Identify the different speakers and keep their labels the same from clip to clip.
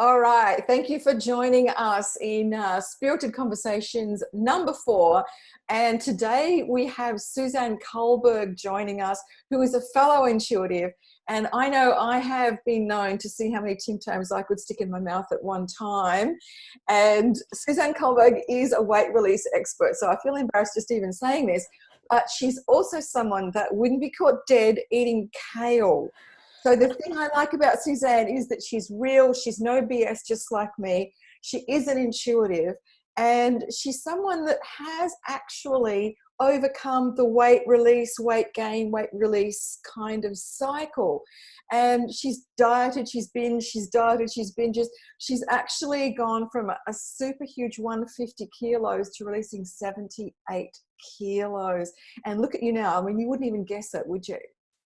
Speaker 1: All right. Thank you for joining us in Spirited Conversations number 4. And today we have Suzanne Culberg joining us, who is a fellow intuitive. And I know I have been known to see how many Tim Tams I could stick in my mouth at one time. And Suzanne Culberg is a weight release expert. So I feel embarrassed just even saying this. But she's also someone that wouldn't be caught dead eating kale. So the thing I like about Suzanne is that she's real. She's no BS, just like me. She is an intuitive, and she's someone that has actually overcome the weight release, weight gain, weight release kind of cycle. And she's dieted, she's binged, she's dieted, she's binges. She's actually gone from a super huge 150 kilos to releasing 78 kilos. And look at you now. I mean, you wouldn't even guess it, would you?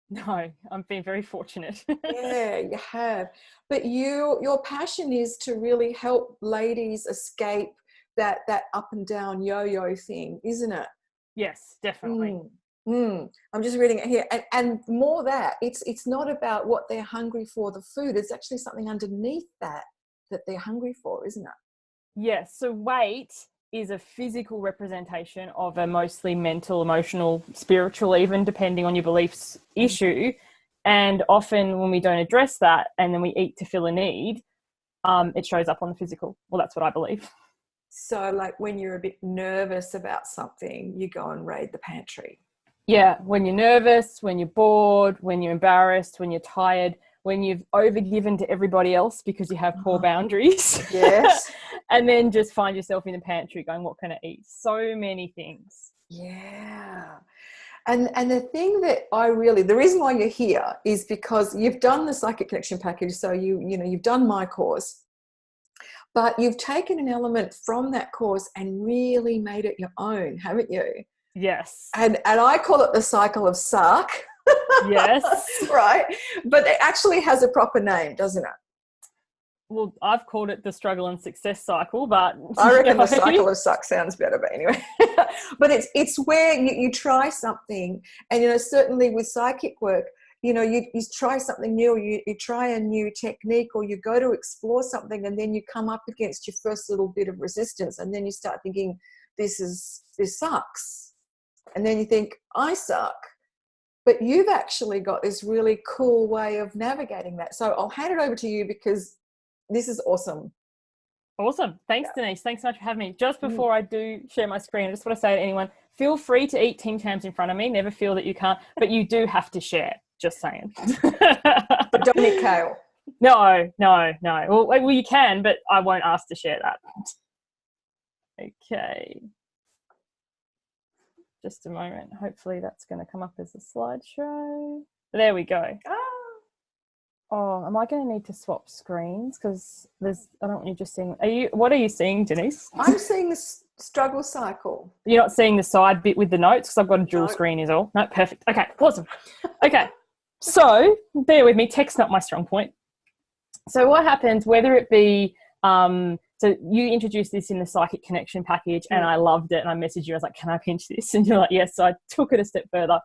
Speaker 2: No, I've been very fortunate.
Speaker 1: Yeah, you have. But your passion is to really help ladies escape that up and down yo-yo thing, isn't it?
Speaker 2: Yes, definitely.
Speaker 1: I'm just reading it here. And more that, it's not about what they're hungry for, the food. It's actually something underneath that they're hungry for, isn't it?
Speaker 2: Yes, so weight is a physical representation of a mostly mental, emotional, spiritual, even depending on your beliefs, issue. And often when we don't address that and then we eat to fill a need, it shows up on the physical. Well, that's what I believe.
Speaker 1: So like when you're a bit nervous about something, you go and raid the pantry.
Speaker 2: Yeah, when you're nervous, when you're bored, when you're embarrassed, when you're tired, when you've overgiven to everybody else because you have poor boundaries.
Speaker 1: Yes.
Speaker 2: And then just find yourself in the pantry going, what can I eat? So many things.
Speaker 1: Yeah. And the thing that the reason why you're here is because you've done the Psychic Connection package. So you've done my course, but you've taken an element from that course and really made it your own, haven't you?
Speaker 2: Yes.
Speaker 1: And I call it the cycle of suck.
Speaker 2: Yes.
Speaker 1: Right. But it actually has a proper name, doesn't it?
Speaker 2: Well, I've called it the struggle and success cycle, but
Speaker 1: I reckon the cycle of suck sounds better, but anyway. But it's where you try something, and certainly with psychic work, you try something new, you try a new technique, or you go to explore something, and then you come up against your first little bit of resistance, and then you start thinking, this sucks. And then you think, I suck. But you've actually got this really cool way of navigating that. So I'll hand it over to you because this is awesome.
Speaker 2: Awesome. Thanks, Denise. Thanks so much for having me. Just before I do share my screen, I just want to say to anyone, feel free to eat Tim Tams in front of me. Never feel that you can't, but you do have to share. Just saying.
Speaker 1: But don't eat kale.
Speaker 2: No. Well, you can, but I won't ask to share that. Okay. Just a moment. Hopefully that's going to come up as a slideshow. There we go. Oh, am I going to need to swap screens? Because I don't want you just seeing. What are you seeing, Denise?
Speaker 1: I'm seeing the struggle cycle.
Speaker 2: You're not seeing the side bit with the notes because I've got a dual screen is all. No, perfect. Okay, awesome. Okay, so bear with me. Tech's not my strong point. So what happens, whether it be, so you introduced this in the Psychic Connection package and I loved it and I messaged you. I was like, can I pinch this? And you're like, yes. So I took it a step further.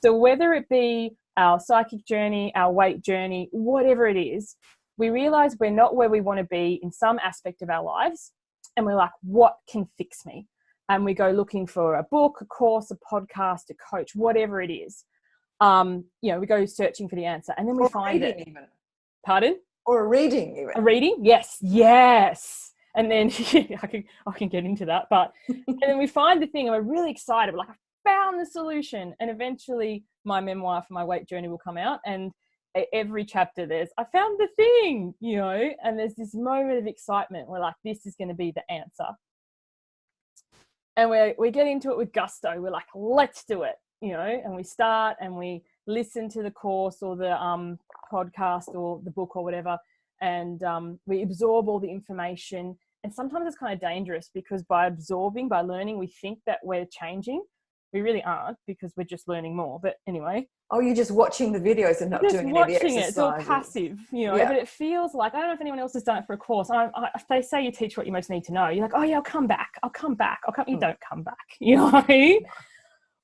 Speaker 2: So whether it be our psychic journey, our weight journey, whatever it is, we realize we're not where we want to be in some aspect of our lives. And we're like, what can fix me? And we go looking for a book, a course, a podcast, a coach, whatever it is. We go searching for the answer and then we find it. Even. Pardon?
Speaker 1: Or a reading even.
Speaker 2: A reading? Yes. And then I can get into that. But and then we find the thing and we're really excited. We're like, I found the solution. And eventually my memoir for my weight journey will come out. And every chapter I found the thing, and there's this moment of excitement. We're like, this is going to be the answer. And we get into it with gusto. We're like, let's do it, and we start and we listen to the course or the podcast or the book or whatever. And we absorb all the information. And sometimes it's kind of dangerous because by learning, we think that we're changing. We really aren't because we're just learning more. But anyway.
Speaker 1: Oh, you're just watching the videos and not doing any of the exercises.
Speaker 2: It's all passive, but it feels like, I don't know if anyone else has done it for a course. They say you teach what you most need to know. You're like, oh yeah, I'll come back. You don't come back,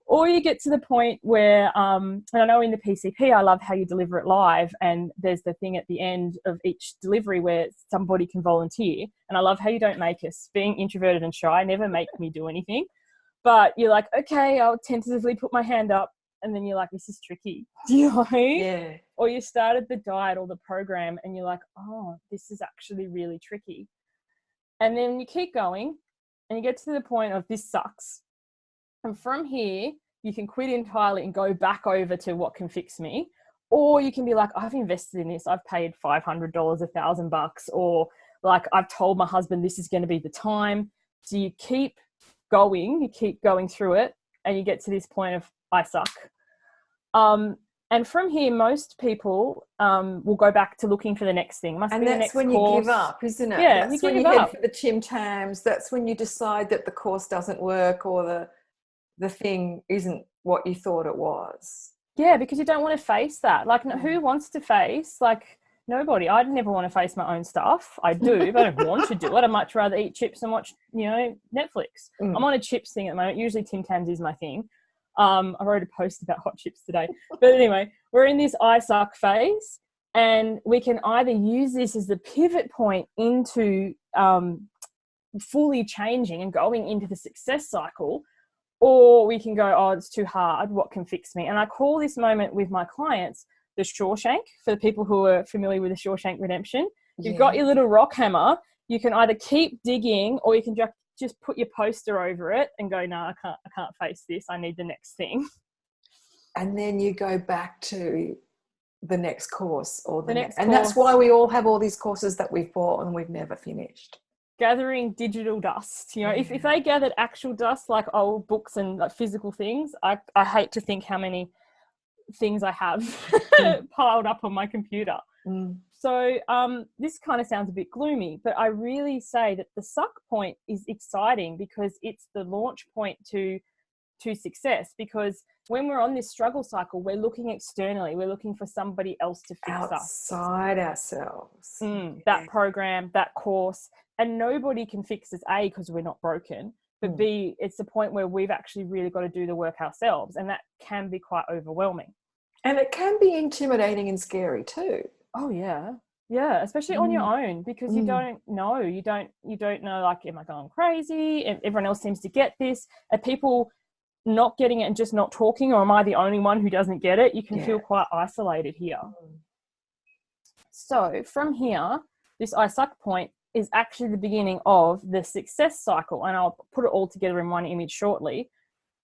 Speaker 2: Or you get to the point where, and I know in the PCP, I love how you deliver it live, and there's the thing at the end of each delivery where somebody can volunteer. And I love how you don't make us, being introverted and shy, never make me do anything. But you're like, okay, I'll tentatively put my hand up. And then you're like, this is tricky. Do you know?
Speaker 1: Yeah.
Speaker 2: Or you started the diet or the program and you're like, oh, this is actually really tricky. And then you keep going and you get to the point of this sucks. And from here, you can quit entirely and go back over to what can fix me. Or you can be like, I've invested in this. I've paid $500, $1,000, or like I've told my husband this is going to be the time. So you keep going through it, and you get to this point of I suck. And from here, most people will go back to looking for the next thing.
Speaker 1: And that's when you give up, isn't it?
Speaker 2: Yeah,
Speaker 1: that's when you head for the Tim Tams. That's when you decide that the course doesn't work, or the thing isn't what you thought it was.
Speaker 2: Yeah, because you don't want to face that. Like, who wants to face? Like, nobody. I'd never want to face my own stuff. I do, but I don't want to do it. I'd much rather eat chips and watch, Netflix. I'm on a chips thing at the moment. Usually Tim Tams is my thing. I wrote a post about hot chips today. But anyway, we're in this I suck phase, and we can either use this as the pivot point into fully changing and going into the success cycle, or we can go, oh, it's too hard. What can fix me? And I call this moment with my clients the Shawshank, for the people who are familiar with the Shawshank Redemption. You've got your little rock hammer. You can either keep digging, or you can just put your poster over it and go, no, I can't face this. I need the next thing.
Speaker 1: And then you go back to the next course or the next. And
Speaker 2: course.
Speaker 1: That's why we all have all these courses that we've bought and we've never finished.
Speaker 2: Gathering digital dust. If they gathered actual dust, like old books and like physical things, I hate to think how many things I have piled up on my computer. So this kind of sounds a bit gloomy, but I really say that the suck point is exciting because it's the launch point to success. Because when we're on this struggle cycle, we're looking externally. We're looking for somebody else to fix us.
Speaker 1: Outside ourselves.
Speaker 2: That program, that course. And nobody can fix us, A, because we're not broken. But B, it's the point where we've actually really got to do the work ourselves. And that can be quite overwhelming.
Speaker 1: And it can be intimidating and scary too.
Speaker 2: Oh yeah. Yeah. Especially on your own, because you don't know, you don't know, like, am I going crazy? Everyone else seems to get this. Are people not getting it and just not talking, or am I the only one who doesn't get it? You can feel quite isolated here. So from here, this I suck point is actually the beginning of the success cycle. And I'll put it all together in one image shortly.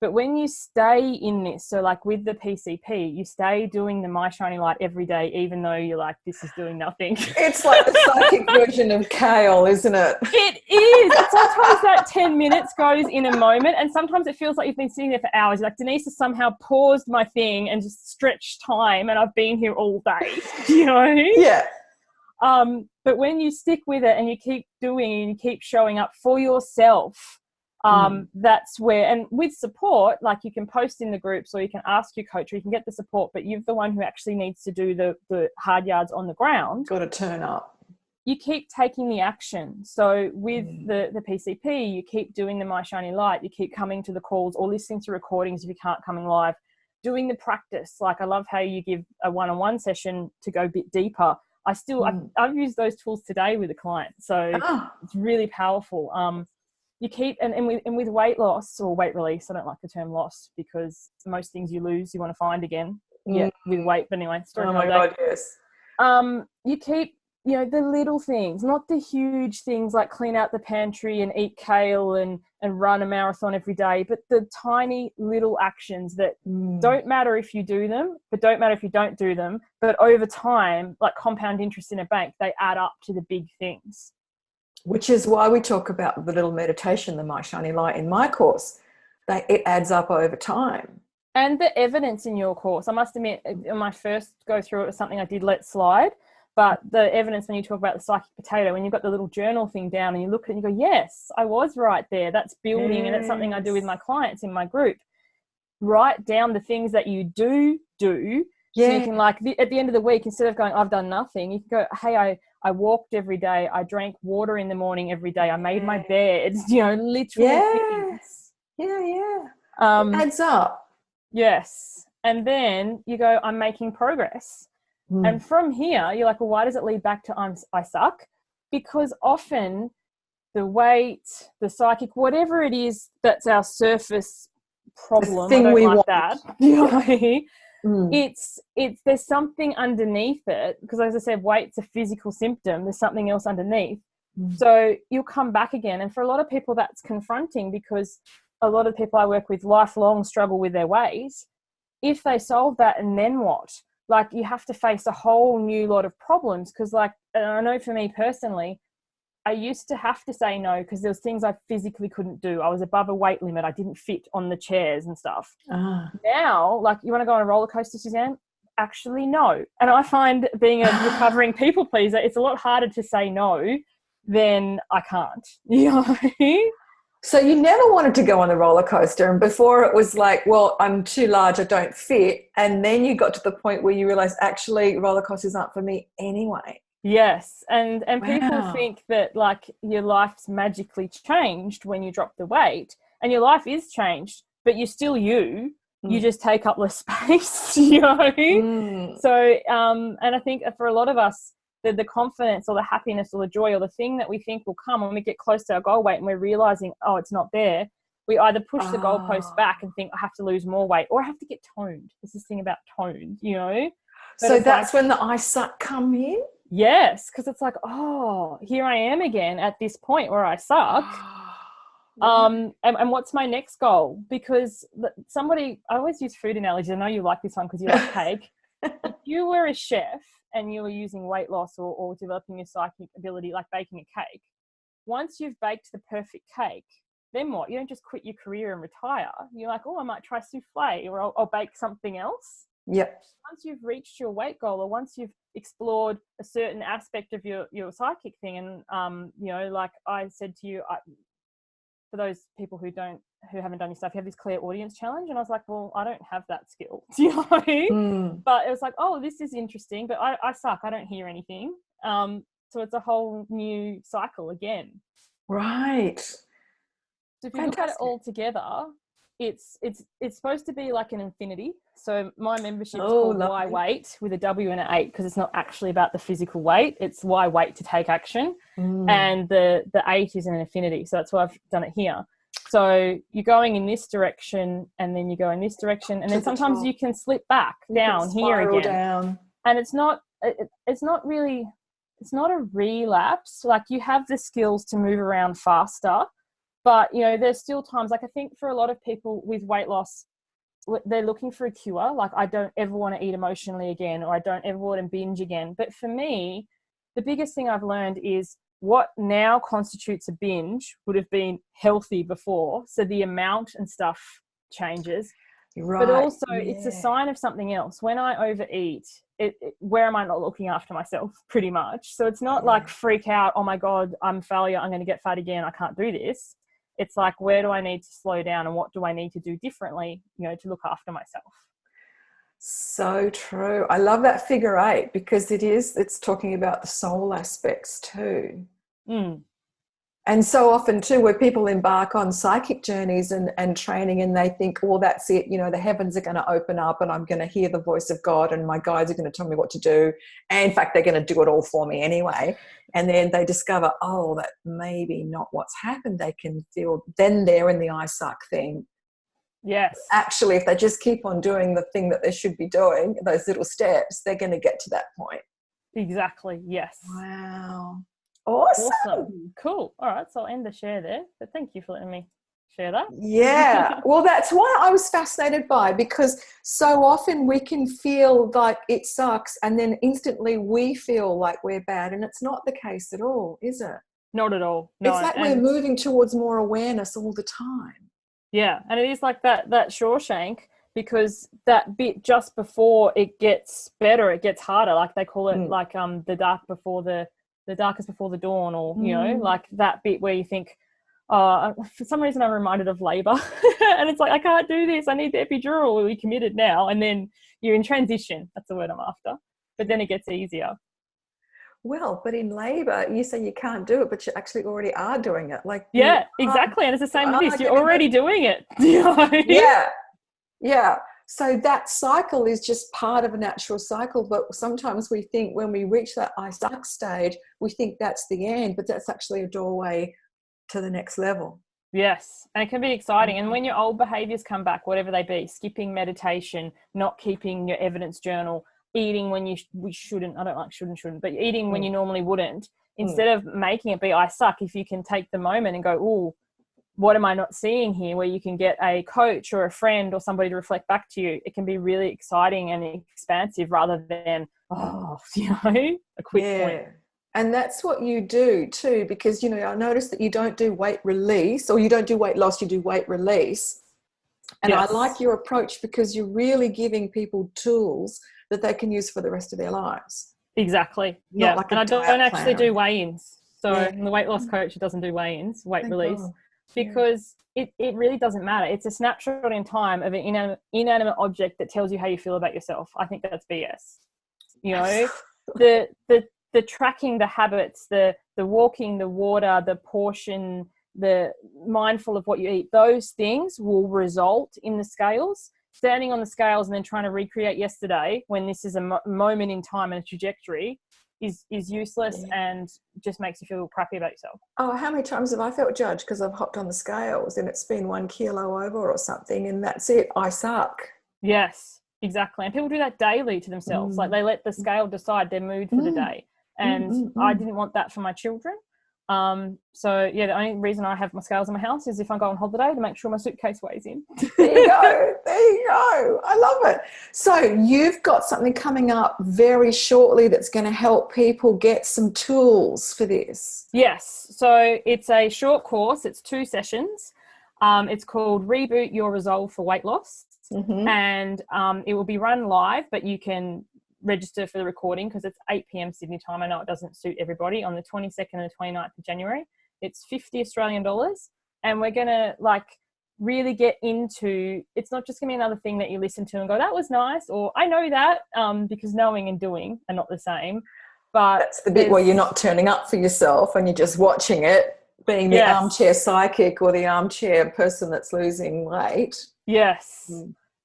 Speaker 2: But when you stay in this, so like with the PCP, you stay doing the My Shiny Light every day, even though you're like, this is doing nothing.
Speaker 1: It's like the psychic version of kale, isn't it?
Speaker 2: It is. Sometimes that 10 minutes goes in a moment, and sometimes it feels like you've been sitting there for hours. You're like, Denise has somehow paused my thing and just stretched time, and I've been here all day.
Speaker 1: Yeah.
Speaker 2: But when you stick with it and you keep doing and you keep showing up for yourself, that's where, and with support, like you can post in the groups or you can ask your coach or you can get the support, but you're the one who actually needs to do the hard yards on the ground.
Speaker 1: Got to turn up.
Speaker 2: You keep taking the action. So with the PCP, you keep doing the My Shiny Light, you keep coming to the calls or listening to recordings if you can't come in live, doing the practice. Like I love how you give a one-on-one session to go a bit deeper. I've used those tools today with a client. So it's really powerful. You keep, and with weight loss or weight release, I don't like the term loss because most things you lose, you want to find again. Yeah, with weight. But anyway, story
Speaker 1: oh
Speaker 2: for
Speaker 1: my
Speaker 2: another
Speaker 1: God,
Speaker 2: day.
Speaker 1: yes.
Speaker 2: You keep, the little things, not the huge things like clean out the pantry and eat kale and run a marathon every day, but the tiny little actions that don't matter if you do them, but don't matter if you don't do them. But over time, like compound interest in a bank, they add up to the big things.
Speaker 1: Which is why we talk about the little meditation, the My Shiny Light in my course. It adds up over time.
Speaker 2: And the evidence in your course, I must admit, in my first go through it was something I did let slide. But the evidence when you talk about the psychic potato, when you've got the little journal thing down and you look at it and you go, yes, I was right there. That's building. And it's something I do with my clients in my group. Write down the things that you do. So you can at the end of the week, instead of going, I've done nothing, you can go, hey, I walked every day. I drank water in the morning every day. I made my bed, literally things.
Speaker 1: Yeah. It adds up.
Speaker 2: Yes. And then you go, I'm making progress. And from here, you're like, well, why does it lead back to I suck? Because often the weight, the psychic, whatever it is that's our surface problem, I don't like that. It's there's something underneath it, because as I said, weight's a physical symptom. There's something else underneath. So you'll come back again. And for a lot of people, that's confronting, because a lot of people I work with lifelong struggle with their weight. If they solve that, and then what? Like, you have to face a whole new lot of problems, because like, and I know for me personally, I used to have to say no because there was things I physically couldn't do. I was above a weight limit. I didn't fit on the chairs and stuff. Now, like, you want to go on a roller coaster, Suzanne? Actually, no. And I find, being a recovering people pleaser, it's a lot harder to say no than I can't. You know?
Speaker 1: So you never wanted to go on the roller coaster, and before it was like, well, I'm too large, I don't fit. And then you got to the point where you realized, actually, roller coasters aren't for me anyway.
Speaker 2: Yes. And people think that like your life's magically changed when you drop the weight, and your life is changed, but you're still you. You just take up less space, you know? So, and I think for a lot of us, the confidence or the happiness or the joy or the thing that we think will come when we get close to our goal weight and we're realizing, oh, it's not there, we either push the goalpost back and think, I have to lose more weight, or I have to get toned. There's this thing about tone, you know?
Speaker 1: So that's like, when the I suck come in?
Speaker 2: Yes, because it's like, oh, here I am again at this point where I suck. And what's my next goal? Because I always use food analogies. I know you like this one because you like cake. If you were a chef and you were using weight loss or developing your psychic ability, like baking a cake, once you've baked the perfect cake, then what? You don't just quit your career and retire. You're like, oh, I might try souffle, or I'll bake something else.
Speaker 1: Yep.
Speaker 2: Once you've reached your weight goal, or once you've explored a certain aspect of your psychic thing, and you know, like I said to you, for those people who haven't done your stuff, you have this clairaudience challenge, and I was like, well, I don't have that skill, you know. But it was like, oh, this is interesting, but I suck. I don't hear anything. So it's a whole new cycle again.
Speaker 1: Right.
Speaker 2: So if you look at it all together, it's supposed to be like an infinity. So my membership is called Why Wait, with a W and an 8, because it's not actually about the physical weight. It's why wait to take action. And the 8 is an infinity. So that's why I've done it here. So you're going in this direction, and then you go in this direction, and then sometimes you can slip back down here again. And it's not a relapse. Like, you have the skills to move around faster. But, you know, there's still times, like I think for a lot of people with weight loss, they're looking for a cure. Like, I don't ever want to eat emotionally again, or I don't ever want to binge again. But for me, the biggest thing I've learned is what now constitutes a binge would have been healthy before. So the amount and stuff changes. Right. But also it's a sign of something else. When I overeat, where am I not looking after myself, pretty much? So it's not like freak out, oh my God, I'm a failure, I'm going to get fat again, I can't do this. It's like, where do I need to slow down, and what do I need to do differently, you know, to look after myself?
Speaker 1: So true. I love that figure 8, because it's talking about the soul aspects too. And so often too, where people embark on psychic journeys and training, and they think, well, that's it, you know, the heavens are going to open up and I'm going to hear the voice of God and my guides are going to tell me what to do. And in fact, they're going to do it all for me anyway. And then they discover, oh, that maybe not what's happened. They can feel, then they're in the I suck thing.
Speaker 2: Yes.
Speaker 1: Actually, if they just keep on doing the thing that they should be doing, those little steps, they're going to get to that point.
Speaker 2: Exactly. Yes.
Speaker 1: Wow. Awesome.
Speaker 2: Cool. All right. So I'll end the share there, but thank you for letting me share that.
Speaker 1: Yeah. Well, that's why I was fascinated by, because so often we can feel like it sucks, and then instantly we feel like we're bad, and it's not the case at all, is it?
Speaker 2: Not at all. No.
Speaker 1: It's like we're moving towards more awareness all the time. Yeah.
Speaker 2: And it is like that Shawshank, because that bit just before it gets better, it gets harder. Like they call it like the darkest before the dawn, or, you know, like that bit where you think, for some reason I'm reminded of labor and it's like, I can't do this. I need the epidural. We're committed now. And then you're in transition. That's the word I'm after. But then it gets easier.
Speaker 1: Well, but in labor, you say you can't do it, but you actually already are doing it. Like,
Speaker 2: yeah, exactly. And it's the same with this. You're already doing it. You know?
Speaker 1: Yeah. So that cycle is just part of a natural cycle, but sometimes we think when we reach that I suck stage, we think that's the end, but that's actually a doorway to the next level.
Speaker 2: Yes, and it can be exciting. And when your old behaviors come back, whatever they be, skipping meditation, not keeping your evidence journal, eating when we shouldn't, I don't like shouldn't, but eating when you normally wouldn't, instead of making it be I suck, if you can take the moment and go, oh, what am I not seeing here, where you can get a coach or a friend or somebody to reflect back to you, it can be really exciting and expansive rather than, a quick point.
Speaker 1: And that's what you do too, because, I noticed that you don't do weight release, or you don't do weight loss, you do weight release. And I like your approach because you're really giving people tools that they can use for the rest of their lives.
Speaker 2: Exactly.
Speaker 1: Not like
Speaker 2: and I don't actually do weigh-ins. So the weight loss coach doesn't do weigh-ins, weight release, because it really doesn't matter. It's a snapshot in time of an inanimate object that tells you how you feel about yourself. I think that's BS. The tracking, the habits, the walking, the water, the portion, the mindful of what you eat, those things will result in the scales. Standing on the scales and then trying to recreate yesterday when this is a moment in time and a trajectory is useless and just makes you feel crappy about yourself.
Speaker 1: Oh, how many times have I felt judged because I've hopped on the scales and it's been 1 kilo over or something, and that's it, I suck.
Speaker 2: Yes, exactly. And people do that daily to themselves. Like they let the scale decide their mood for the day. And I didn't want that for my children. So the only reason I have my scales in my house is if I go on holiday to make sure my suitcase weighs in.
Speaker 1: There you go. I love it. So you've got something coming up very shortly that's going to help people get some tools for this.
Speaker 2: Yes. So it's a short course. It's 2 sessions. It's called Reboot Your Resolve for Weight Loss. And it will be run live, but you can register for the recording because it's 8 p.m. Sydney time. I know it doesn't suit everybody. On the 22nd and the 29th of January, it's $50 Australian, and we're gonna really get into, it's not just gonna be another thing that you listen to and go, that was nice, or I know that, because knowing and doing are not the same. But
Speaker 1: that's the bit where you're not turning up for yourself and you're just watching it, being the armchair psychic or the armchair person that's losing weight.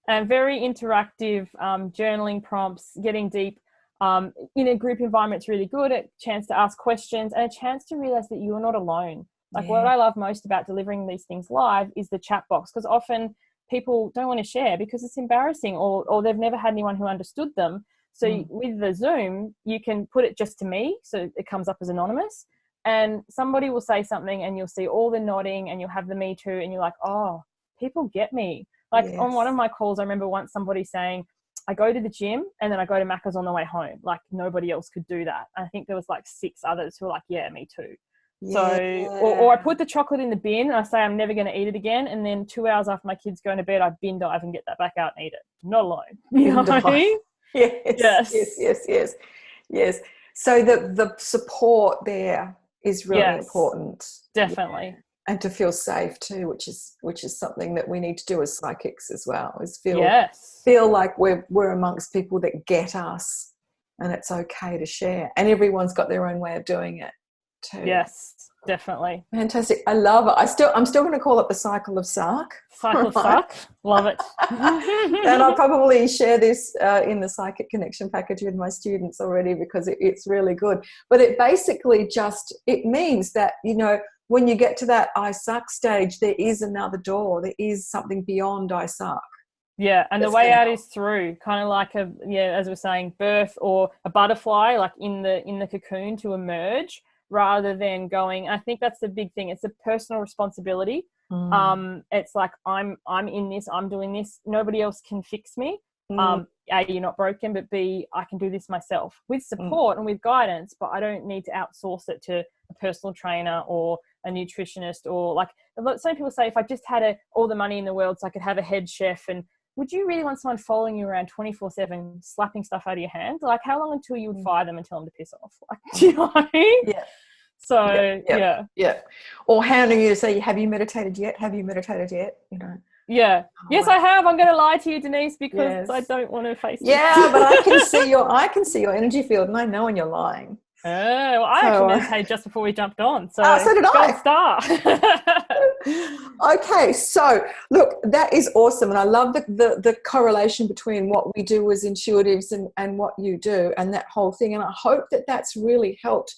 Speaker 2: And very interactive, journaling prompts, getting deep. In a group environment, it's really good. A chance to ask questions and a chance to realize that you're not alone. What I love most about delivering these things live is the chat box, because often people don't want to share because it's embarrassing or they've never had anyone who understood them. So with the Zoom, you can put it just to me, so it comes up as anonymous, and somebody will say something and you'll see all the nodding and you'll have the me too, and you're like, oh, people get me. On one of my calls, I remember once somebody saying, I go to the gym and then I go to Macca's on the way home. Nobody else could do that. I think there was 6 others who were like, yeah, me too. So, or I put the chocolate in the bin and I say I'm never going to eat it again. And then 2 hours after my kids go to bed, I bin dive and get that back out and eat it. Not alone. You know what I mean?
Speaker 1: Yes. So the support there is really important.
Speaker 2: Definitely.
Speaker 1: And to feel safe too, which is something that we need to do as psychics as well, is feel like we're amongst people that get us, and it's okay to share. And everyone's got their own way of doing it too.
Speaker 2: Yes, definitely.
Speaker 1: Fantastic. I love it. I'm still going to call it the cycle of suck.
Speaker 2: Cycle of suck. Love it.
Speaker 1: And I'll probably share this in the Psychic Connection package with my students already, because it's really good. But it basically it means that, when you get to that I suck stage, there is another door. There is something beyond I suck.
Speaker 2: Yeah, and the way out is through, kind of like as we're saying, birth or a butterfly, in the cocoon to emerge, rather than going. I think that's the big thing. It's a personal responsibility. It's like I'm in this, I'm doing this. Nobody else can fix me. A, you're not broken, but B, I can do this myself with support and with guidance, but I don't need to outsource it to a personal trainer or a nutritionist, or some people say, if I just had all the money in the world so I could have a head chef, and would you really want someone following you around 24/7, slapping stuff out of your hands? How long until you would fire them and tell them to piss off? Do you know what I mean?
Speaker 1: Yeah.
Speaker 2: So,
Speaker 1: yeah. Or how do you say, have you meditated yet? Have you meditated yet?
Speaker 2: Yeah. Yes, I have. I'm going to lie to you, Denise, because I don't want to face it.
Speaker 1: Yeah, but I can see your energy field, and I know when you're lying.
Speaker 2: Well, I actually meditated just before we jumped on. So
Speaker 1: did I.
Speaker 2: Gold star.
Speaker 1: Okay, so look, that is awesome. And I love the correlation between what we do as intuitives and what you do and that whole thing. And I hope that that's really helped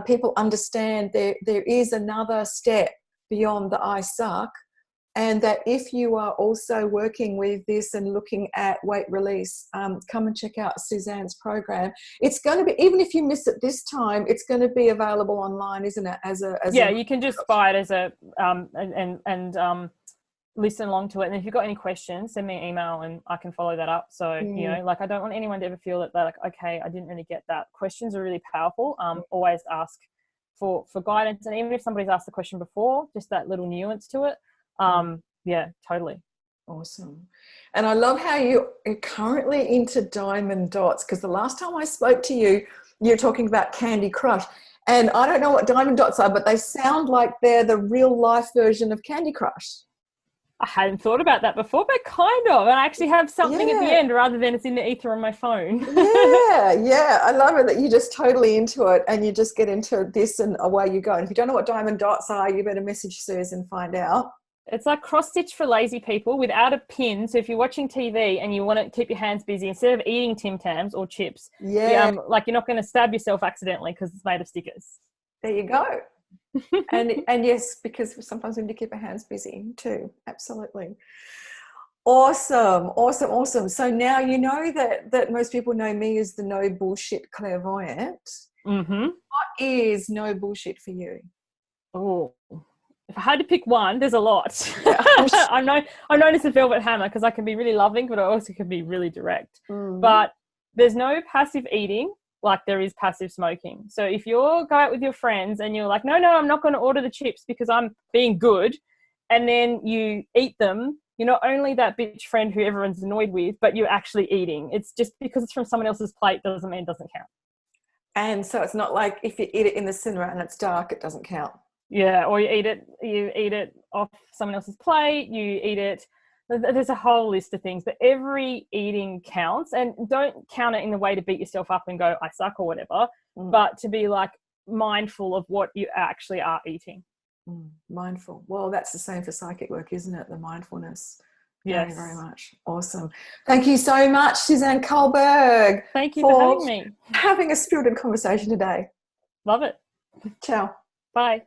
Speaker 1: people understand there is another step beyond the I suck. And that if you are also working with this and looking at weight release, come and check out Suzanne's program. It's going to be, even if you miss it this time, it's going to be available online, isn't it?
Speaker 2: You can just buy it as a and listen along to it. And if you've got any questions, send me an email and I can follow that up. So you know, like I don't want anyone to ever feel that they're like, okay, I didn't really get that. Questions are really powerful. Always ask for guidance, and even if somebody's asked the question before, just that little nuance to it. Yeah, totally.
Speaker 1: Awesome. And I love how you're currently into diamond dots, because the last time I spoke to you, you're talking about Candy Crush. And I don't know what diamond dots are, but they sound like they're the real life version of Candy Crush.
Speaker 2: I hadn't thought about that before, but kind of. And I actually have something at the end rather than it's in the ether on my phone.
Speaker 1: Yeah. I love it that you're just totally into it and you just get into this and away you go. And if you don't know what diamond dots are, you better message Suze and find out.
Speaker 2: It's like cross stitch for lazy people without a pin. So if you're watching TV and you want to keep your hands busy, instead of eating Tim Tams or chips, like you're not going to stab yourself accidentally because it's made of stickers.
Speaker 1: There you go. and yes, because sometimes we need to keep our hands busy too. Absolutely. Awesome. So now you know that most people know me as the no bullshit clairvoyant. What is no bullshit for you?
Speaker 2: Oh, if I had to pick one, there's a lot. I'm known as the velvet hammer because I can be really loving, but I also can be really direct. But there's no passive eating like there is passive smoking. So if you go out with your friends and you're like, no, I'm not going to order the chips because I'm being good, and then you eat them, you're not only that bitch friend who everyone's annoyed with, but you're actually eating. It's just because it's from someone else's plate doesn't mean it doesn't count. And
Speaker 1: so it's not like if you eat it in the cinema and it's dark, it doesn't count.
Speaker 2: Yeah, or you eat it off someone else's plate, you eat it. There's a whole list of things, but every eating counts. And don't count it in the way to beat yourself up and go, I suck or whatever, but to be like mindful of what you actually are eating.
Speaker 1: Mindful. Well, that's the same for psychic work, isn't it? The mindfulness.
Speaker 2: Yes.
Speaker 1: Very, very much. Awesome. Thank you so much, Suzanne Culberg.
Speaker 2: Thank you for having me.
Speaker 1: Having a spirited conversation today.
Speaker 2: Love it.
Speaker 1: Ciao.
Speaker 2: Bye.